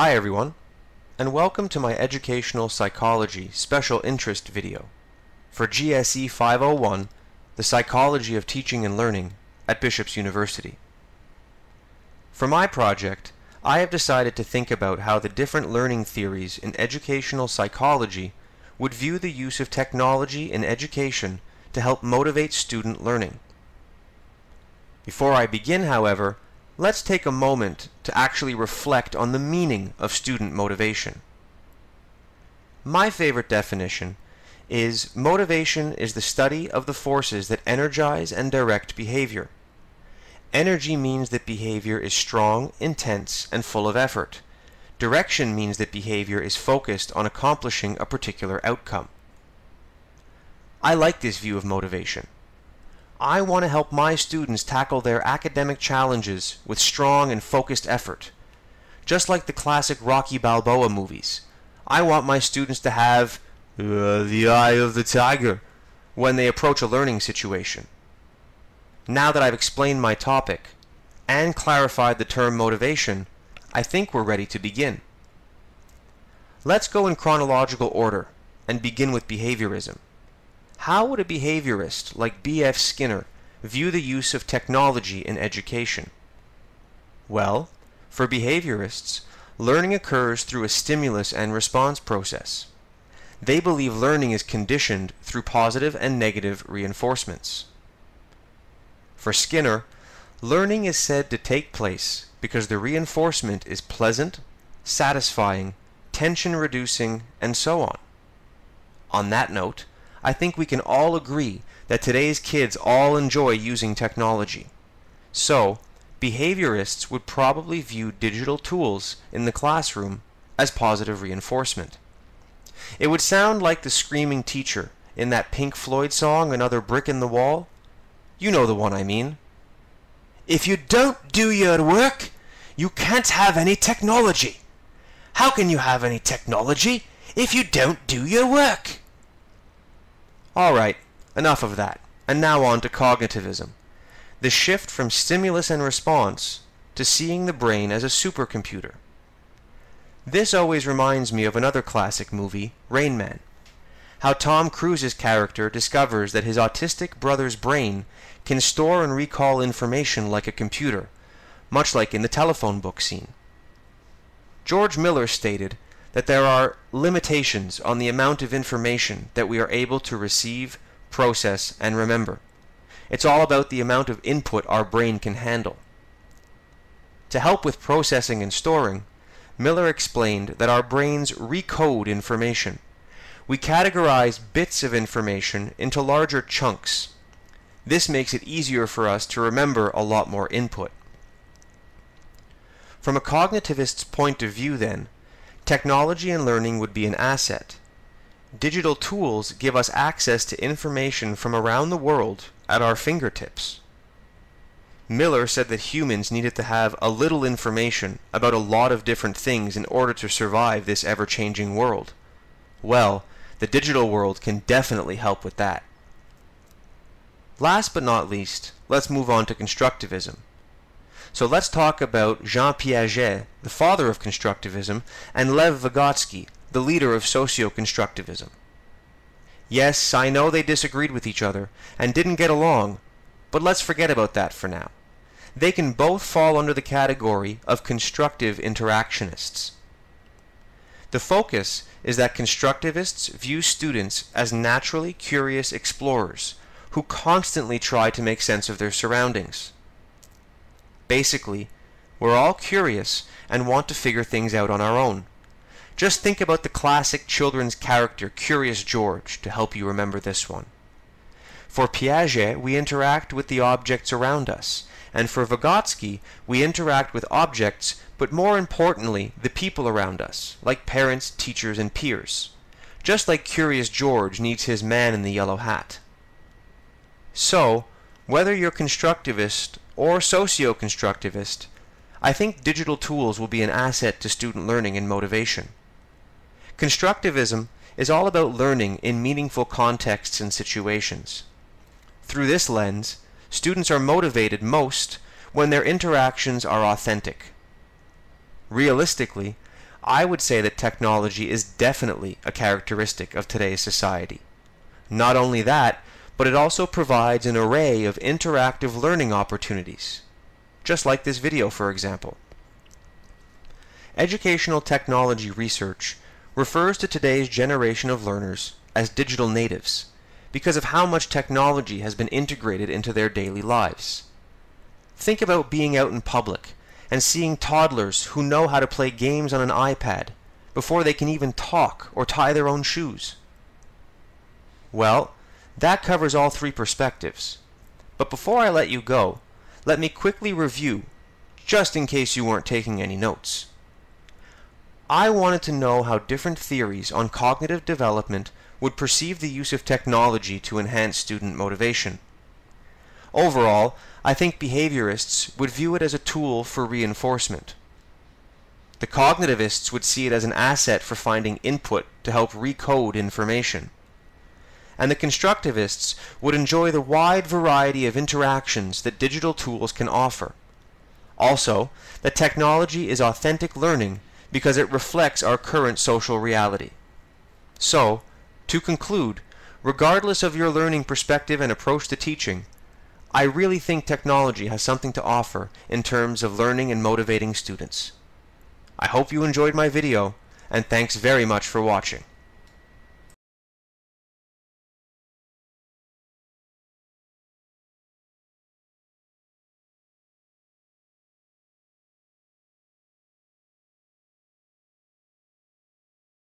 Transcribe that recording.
Hi everyone, and welcome to my Educational Psychology Special Interest video for GSE501, the Psychology of Teaching and Learning at Bishop's University. For my project, I have decided to think about how the different learning theories in educational psychology would view the use of technology in education to help motivate student learning. Before I begin, however, let's take a moment to actually reflect on the meaning of student motivation. My favorite definition is motivation is the study of the forces that energize and direct behavior. Energy means that behavior is strong, intense, and full of effort. Direction means that behavior is focused on accomplishing a particular outcome. I like this view of motivation. I want to help my students tackle their academic challenges with strong and focused effort. Just like the classic Rocky Balboa movies, I want my students to have the eye of the tiger when they approach a learning situation. Now that I've explained my topic and clarified the term motivation, I think we're ready to begin. Let's go in chronological order and begin with behaviorism. How would a behaviorist like B.F. Skinner view the use of technology in education? Well, for behaviorists, learning occurs through a stimulus and response process. They believe learning is conditioned through positive and negative reinforcements. For Skinner, learning is said to take place because the reinforcement is pleasant, satisfying, tension-reducing, and so on. On that note, I think we can all agree that today's kids all enjoy using technology. So, behaviorists would probably view digital tools in the classroom as positive reinforcement. It would sound like the screaming teacher in that Pink Floyd song, Another Brick in the Wall. You know the one I mean. If you don't do your work, you can't have any technology. How can you have any technology if you don't do your work? Alright, enough of that, and now on to cognitivism, the shift from stimulus and response to seeing the brain as a supercomputer. This always reminds me of another classic movie, Rain Man. How Tom Cruise's character discovers that his autistic brother's brain can store and recall information like a computer, much like in the telephone book scene. George Miller stated that there are limitations on the amount of information that we are able to receive, process, and remember. It's all about the amount of input our brain can handle. To help with processing and storing, Miller explained that our brains recode information. We categorize bits of information into larger chunks. This makes it easier for us to remember a lot more input. From a cognitivist's point of view, then, technology and learning would be an asset. Digital tools give us access to information from around the world at our fingertips. Miller said that humans needed to have a little information about a lot of different things in order to survive this ever-changing world. Well, the digital world can definitely help with that. Last but not least, let's move on to constructivism. So let's talk about Jean Piaget, the father of constructivism, and Lev Vygotsky, the leader of socio-constructivism. Yes, I know they disagreed with each other and didn't get along, but let's forget about that for now. They can both fall under the category of constructive interactionists. The focus is that constructivists view students as naturally curious explorers who constantly try to make sense of their surroundings. Basically, we're all curious and want to figure things out on our own. Just think about the classic children's character Curious George to help you remember this one. For Piaget, we interact with the objects around us, and for Vygotsky, we interact with objects, but more importantly, the people around us, like parents, teachers, and peers. Just like Curious George needs his man in the yellow hat. So, whether you're constructivist or socio-constructivist, I think digital tools will be an asset to student learning and motivation. Constructivism is all about learning in meaningful contexts and situations. Through this lens, students are motivated most when their interactions are authentic. Realistically, I would say that technology is definitely a characteristic of today's society. Not only that, but it also provides an array of interactive learning opportunities, just like this video, for example. Educational technology research refers to today's generation of learners as digital natives because of how much technology has been integrated into their daily lives. Think about being out in public and seeing toddlers who know how to play games on an iPad before they can even talk or tie their own shoes. Well, that covers all three perspectives. But before I let you go, let me quickly review, just in case you weren't taking any notes. I wanted to know how different theories on cognitive development would perceive the use of technology to enhance student motivation. Overall, I think behaviorists would view it as a tool for reinforcement. The cognitivists would see it as an asset for finding input to help recode information. And the constructivists would enjoy the wide variety of interactions that digital tools can offer. Also, that technology is authentic learning because it reflects our current social reality. So, to conclude, regardless of your learning perspective and approach to teaching, I really think technology has something to offer in terms of learning and motivating students. I hope you enjoyed my video, and thanks very much for watching.